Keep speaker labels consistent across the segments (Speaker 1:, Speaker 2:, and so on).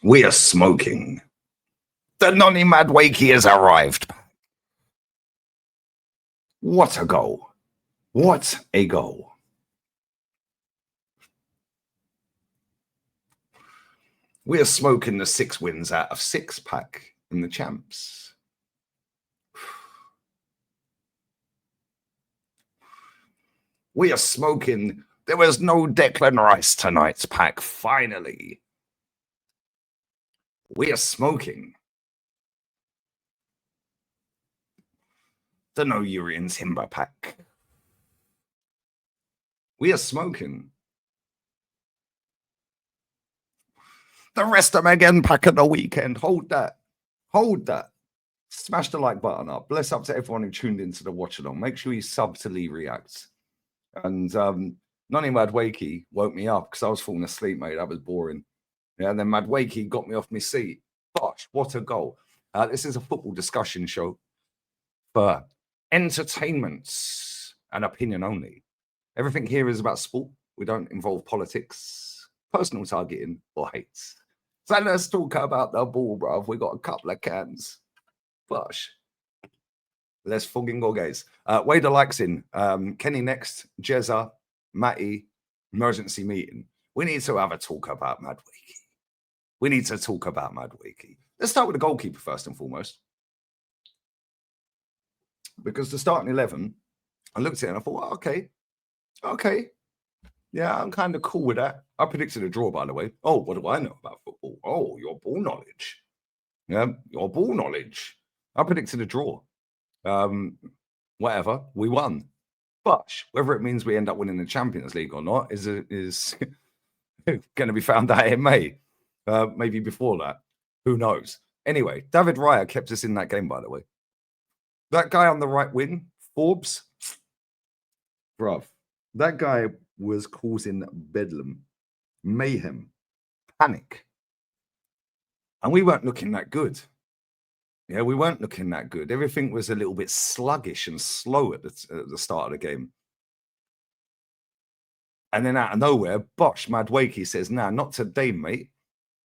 Speaker 1: We are smoking. The Noni Madmessi has arrived. What a goal. What a goal. We are smoking the 6 wins out of 6 pack in the champs. We are smoking. There was no Declan Rice tonight's pack, finally. We are smoking. The No Urian Timber pack. We are smoking. The rest of them again pack of the weekend. Hold that. Hold that. Smash the like button up. Bless up to everyone who tuned into the watch along. Make sure you sub to Lee Reacts. And Noni Madmessi woke me up because I was falling asleep, mate. That was boring. Yeah, and then Madmessi got me off my seat. Gosh, what a goal. This is a football discussion show for entertainment and opinion only. Everything here is about sport. We don't involve politics, personal targeting, or hates. So let's talk about the ball, bruv. We got a couple of cans. Gosh. Let's fucking go, guys. Way the likes in. Kenny next, Jezza, Matty, emergency meeting. We need to have a talk about Madmessi. We need to talk about Madmessi. Let's start with the goalkeeper first and foremost. Because the starting 11, I looked at it and I thought, okay. Yeah, I'm kind of cool with that. I predicted a draw, by the way. Oh, what do I know about football? Oh, your ball knowledge. Yeah, your ball knowledge. I predicted a draw. Whatever, we won. But whether it means we end up winning the Champions League or not is going to be found out in May. Maybe before that. Who knows? Anyway, David Raya kept us in that game, by the way. That guy on the right wing, Forbes, bruv, that guy was causing bedlam, mayhem, panic. And we weren't looking that good. Yeah, we weren't looking that good. Everything was a little bit sluggish and slow at the start of the game. And then out of nowhere, Bosh Madueke says, nah, not today, mate.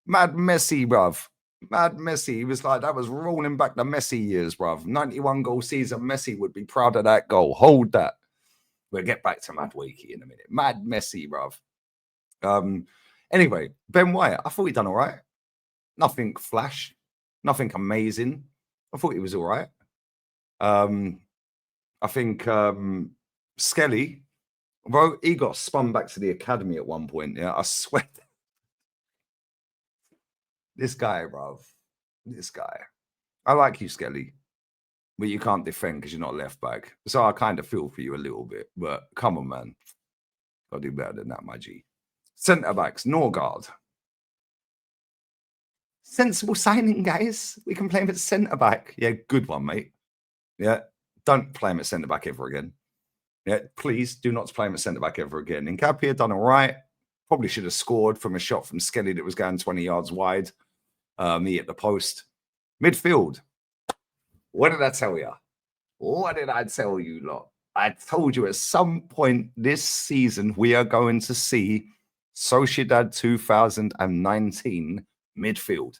Speaker 1: Madmessi, bruv. Madmessi. He was like, that was rolling back the Messi years, bruv. 91 goal season. Messi would be proud of that goal. Hold that. We'll get back to Madueke in a minute. Madmessi, bruv. Anyway, Ben White, I thought he'd done all right. Nothing flash. Nothing amazing. I thought he was all right. I think Skelly, bro, he got spun back to the academy at one point. Yeah, I swear. This guy, bruv. This guy. I like you, Skelly, but you can't defend because you're not left back. So I kind of feel for you a little bit. But come on, man. Got to do better than that, my G. Centre backs, Norgard. Sensible signing, guys. We can play him at centre back. Yeah, good one, mate. Yeah, don't play him at centre back ever again. Yeah, please do not play him at centre back ever again. Nkapia done all right. Probably should have scored from a shot from Skelly that was going 20 yards wide. Me at the post. Midfield. What did I tell you? What did I tell you, lot? I told you at some point this season we are going to see Sociedad 2019 midfield.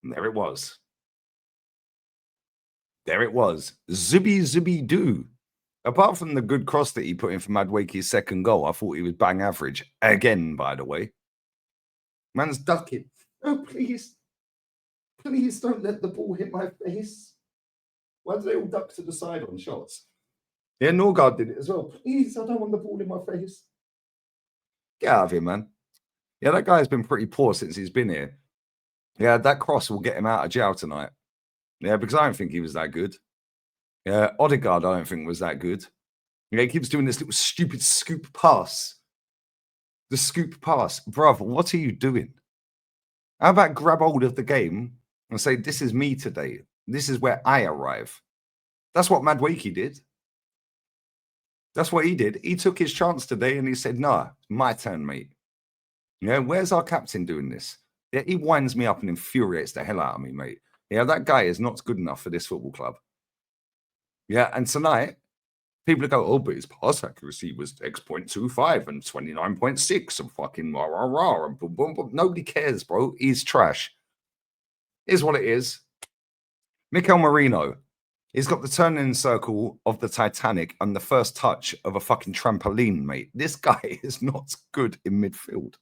Speaker 1: And there it was. There it was. Zubi doo. Apart from the good cross that he put in for Madweke's second goal, I thought he was bang average. Again, by the way. Man's ducking. Oh, please. Please don't let the ball hit my face. Why do they all duck to the side on shots? Yeah, Norgard did it as well. Please, I don't want the ball in my face. Get out of here, man. Yeah, that guy's been pretty poor since he's been here. Yeah, that cross will get him out of jail tonight. Yeah, because I don't think he was that good. Yeah, Odegaard, I don't think was that good. Yeah, he keeps doing this little stupid scoop pass. The scoop pass. Bruv, what are you doing? How about grab hold of the game and say, this is me today. This is where I arrive. That's what Madweke did. That's what he did. He took his chance today and he said, nah, my turn, mate. Yeah, where's our captain doing this? Yeah, he winds me up and infuriates the hell out of me, mate. Yeah, that guy is not good enough for this football club. Yeah, and tonight, people go, oh, but his pass accuracy was X.25 and 29.6 and fucking rah, rah, rah, and boom, boom, boom. Nobody cares, bro. He's trash. Here's what it is. Mikel Merino, he's got the turning circle of the Titanic and the first touch of a fucking trampoline, mate. This guy is not good in midfield.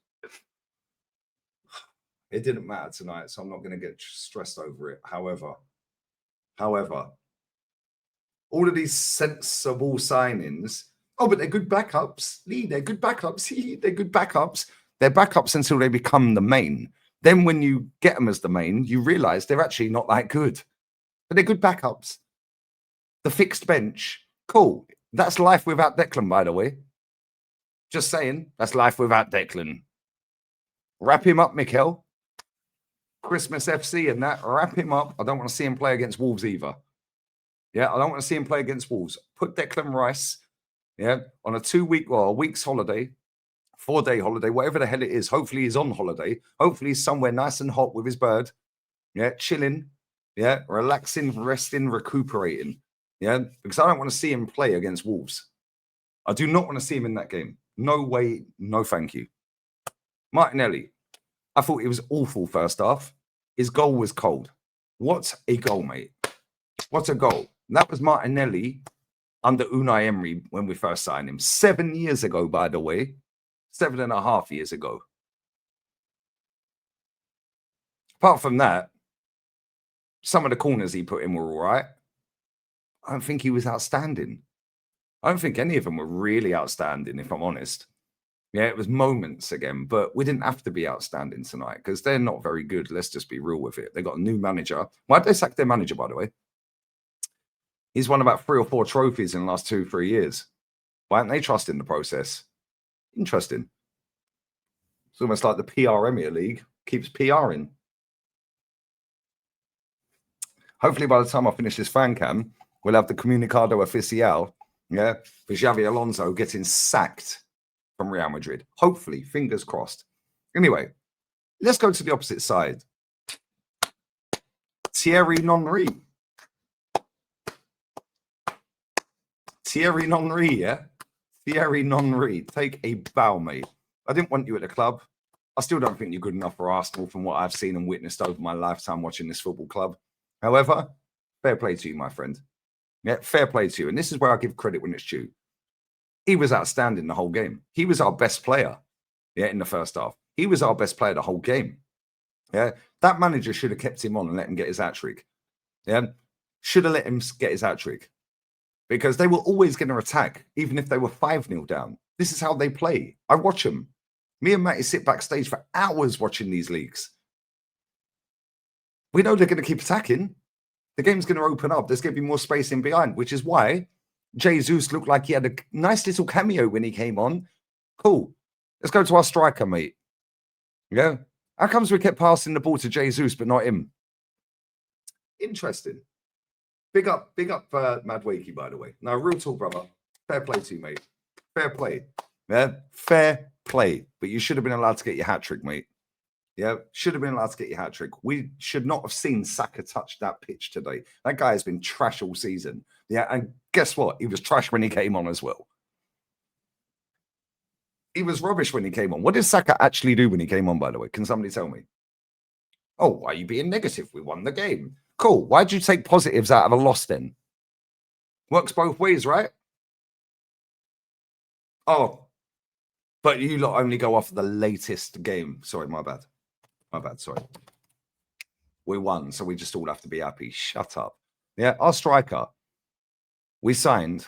Speaker 1: It didn't matter tonight, so I'm not going to get stressed over it. However, all of these sensible signings, oh, but they're good backups. Lee, they're good backups. They're good backups. They're backups until they become the main. Then when you get them as the main, you realize they're actually not that good. But they're good backups. The fixed bench, cool. That's life without Declan, by the way. Just saying, that's life without Declan. Wrap him up, Mikel. Christmas FC and that, wrap him up. I don't want to see him play against Wolves either. Yeah, I don't want to see him play against Wolves. Put Declan Rice, yeah, on a 2-week or a week's holiday, 4-day holiday, whatever the hell it is. Hopefully he's on holiday. Hopefully he's somewhere nice and hot with his bird. Yeah, chilling. Yeah, relaxing, resting, recuperating. Yeah, because I don't want to see him play against Wolves. I do not want to see him in that game. No way, no thank you. Martinelli, I thought he was awful first half. His goal was cold. What a goal, mate. What a goal. That was Martinelli under Unai Emery when we first signed him. 7 years ago, by the way. 7.5 years ago. Apart from that, some of the corners he put in were all right. I don't think he was outstanding. I don't think any of them were really outstanding, if I'm honest. Yeah, it was moments again, but we didn't have to be outstanding tonight because they're not very good. Let's just be real with it. They got a new manager. Why did they sack their manager, by the way? He's won about 3 or 4 trophies in the last 2-3 years. Why aren't they trusting the process? Interesting. It's almost like the PR Premier League keeps PRing. Hopefully, by the time I finish this fan cam, we'll have the Comunicado Oficial, yeah, for Xavi Alonso getting sacked from Real Madrid. Hopefully, fingers crossed. Anyway, let's go to the opposite side. Thierry Henry. Thierry Henry, yeah? Thierry Henry. Take a bow, mate. I didn't want you at the club. I still don't think you're good enough for Arsenal from what I've seen and witnessed over my lifetime watching this football club. However, fair play to you, my friend. Yeah, fair play to you. And this is where I give credit when it's due. He was outstanding the whole game. He was our best player, yeah, in the first half. He was our best player the whole game. Yeah, that manager should have kept him on and let him get his hat-trick. Yeah, should have let him get his hat-trick. Because they were always going to attack, even if they were 5-0 down. This is how they play. I watch them. Me and Matty sit backstage for hours watching these leagues. We know they're going to keep attacking. The game's going to open up. There's going to be more space in behind, which is why Jesus looked like he had a nice little cameo when he came on. Cool. Let's go to our striker, mate. Yeah. How comes we kept passing the ball to Jesus, but not him? Interesting. Big up, Madueke, by the way. Now, real talk, brother. Fair play to you, mate. Fair play. Yeah, fair play. But you should have been allowed to get your hat-trick, mate. Yeah, should have been allowed to get your hat-trick. We should not have seen Saka touch that pitch today. That guy has been trash all season. Yeah, and guess what? He was trash when he came on as well. He was rubbish when he came on. What did Saka actually do when he came on, by the way? Can somebody tell me? Oh, why are you being negative? We won the game. Cool. Why'd you take positives out of a loss then? Works both ways, right? Oh, but you lot only go off the latest game. Sorry, my bad. My bad, sorry. We won, so we just all have to be happy. Shut up. Yeah, our striker, we signed,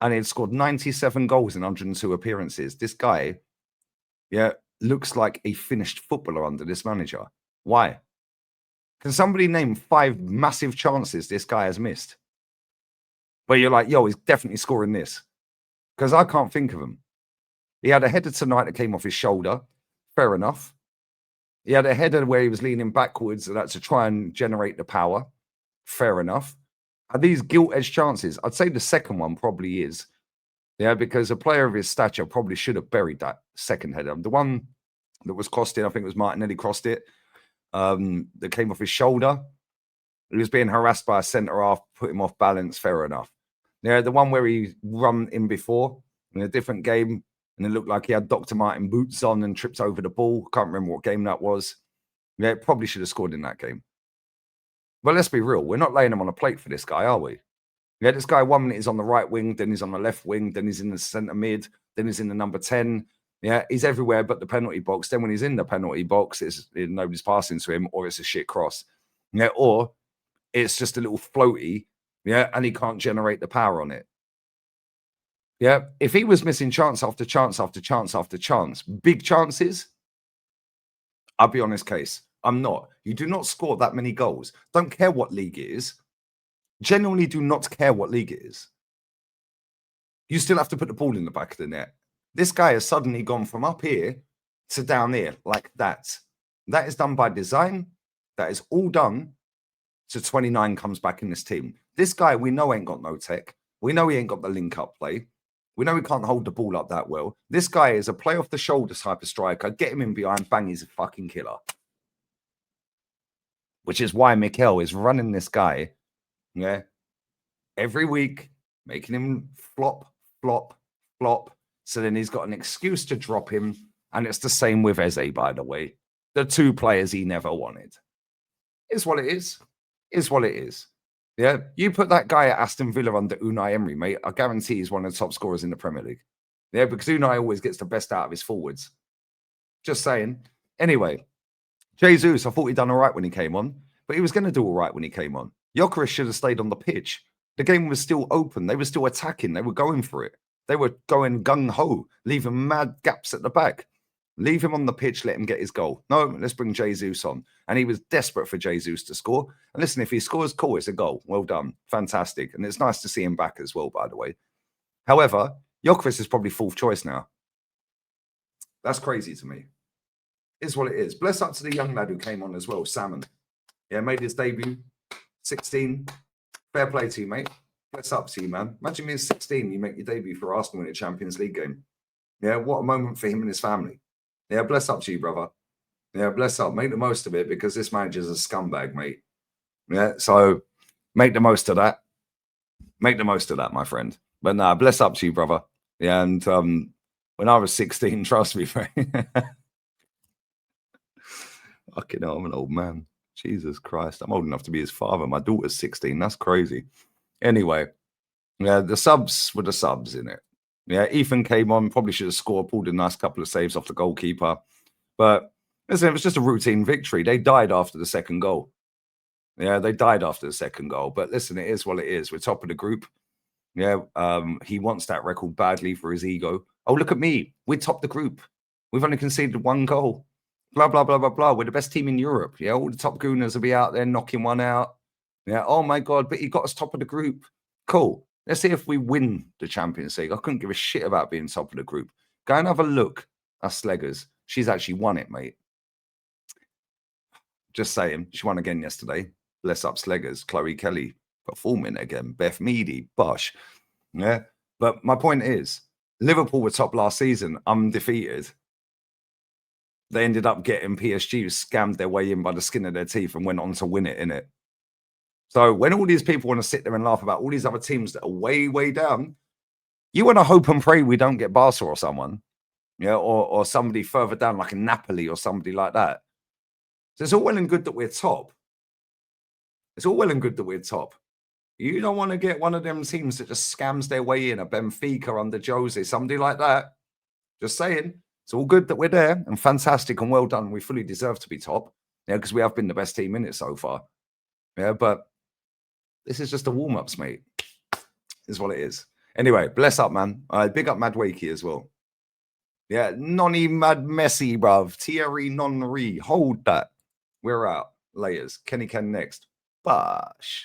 Speaker 1: and he had scored 97 goals in 102 appearances. This guy, yeah, looks like a finished footballer under this manager. Why? Can somebody name 5 massive chances this guy has missed? Where you're like, yo, he's definitely scoring this. Because I can't think of them. He had a header tonight that came off his shoulder. Fair enough. He had a header where he was leaning backwards to try and generate the power. Fair enough. Are these gilt-edged chances? I'd say the second one probably is. Yeah, because a player of his stature probably should have buried that second header. The one that was crossed in, I think it was Martinelli crossed it, that came off his shoulder. He was being harassed by a centre half, put him off balance. Fair enough. Yeah, the one where he run in before in a different game, and it looked like he had Dr. Martin boots on and trips over the ball. Can't remember what game that was. Yeah, probably should have scored in that game. But let's be real. We're not laying him on a plate for this guy, are we? Yeah, this guy 1 minute is on the right wing, then he's on the left wing, then he's in the centre mid, then he's in the number 10. Yeah, he's everywhere but the penalty box. Then when he's in the penalty box, nobody's passing to him, or it's a shit cross. Yeah, or it's just a little floaty. Yeah, and he can't generate the power on it. Yeah, if he was missing chance after chance after chance after chance, big chances, I'll be on his case. I'm not. You do not score that many goals. Don't care what league it is. Genuinely do not care what league it is. You still have to put the ball in the back of the net. This guy has suddenly gone from up here to down here like that. That is done by design. That is all done so 29 comes back in this team. This guy we know ain't got no tech. We know he ain't got the link-up play. We know he can't hold the ball up that well. This guy is a play-off-the-shoulder type of striker. Get him in behind, bang, he's a fucking killer. Which is why Mikel is running this guy, yeah, every week, making him flop, flop, flop. So then he's got an excuse to drop him. And it's the same with Eze, by the way. The two players he never wanted. It's what it is. It's what it is. Yeah, you put that guy at Aston Villa under Unai Emery, mate. I guarantee he's one of the top scorers in the Premier League. Yeah, because Unai always gets the best out of his forwards. Just saying. Anyway, Jesus, I thought he'd done all right when he came on, but he was going to do all right when he came on. Gyökeres should have stayed on the pitch. The game was still open. They were still attacking. They were going for it. They were going gung-ho, leaving mad gaps at the back. Leave him on the pitch, let him get his goal. No, let's bring Jesus on. And he was desperate for Jesus to score. And listen, if he scores, cool, it's a goal. Well done. Fantastic. And it's nice to see him back as well, by the way. However, Gyökeres is probably fourth choice now. That's crazy to me. Is what it is. Bless up to the young lad who came on as well, Salmon. Yeah, made his debut, 16. Fair play to you, mate. Bless up to you, man. Imagine being 16, you make your debut for Arsenal in a Champions League game. Yeah, what a moment for him and his family. Yeah, bless up to you, brother. Yeah, bless up. Make the most of it because this manager's a scumbag, mate. Yeah, so make the most of that. Make the most of that, my friend. But nah, bless up to you, brother. Yeah, and when I was 16, trust me, mate. Fucking hell, I'm an old man. Jesus Christ. I'm old enough to be his father. My daughter's 16. That's crazy. Anyway, yeah, the subs were the subs in it. Yeah, Ethan came on, probably should have scored, pulled a nice couple of saves off the goalkeeper. But listen, it was just a routine victory. They died after the second goal. Yeah, they died after the second goal. But listen, it is what it is. We're top of the group. Yeah, he wants that record badly for his ego. Oh, look at me. We're top of the group. We've only conceded one goal. Blah, blah, blah, blah, blah. We're the best team in Europe. Yeah, all the top gooners will be out there knocking one out. Yeah, oh my God, but he got us top of the group. Cool. Let's see if we win the Champions League. I couldn't give a shit about being top of the group. Go and have a look at Sleggers. She's actually won it, mate. Just saying. She won again yesterday. Bless up Sleggers. Chloe Kelly performing again. Beth Meady. Bosh. Yeah. But my point is, Liverpool were top last season, undefeated. They ended up getting PSG, who scammed their way in by the skin of their teeth and went on to win it, innit? So when all these people want to sit there and laugh about all these other teams that are way, way down, you want to hope and pray we don't get Barca or someone, yeah, or somebody further down like a Napoli or somebody like that. So it's all well and good that we're top. It's all well and good that we're top. You don't want to get one of them teams that just scams their way in, a Benfica under Jose, somebody like that. Just saying. It's all good that we're there and fantastic and well done. We fully deserve to be top, yeah, because we have been the best team in it so far. Yeah, but this is just a warm-ups, mate. Is what it is. Anyway, bless up, man. Big up Madueke as well. Yeah, Noni Madmessi, bruv. Thierry Nonri. Hold that. We're out. Layers. Kenny Ken next. Bosh.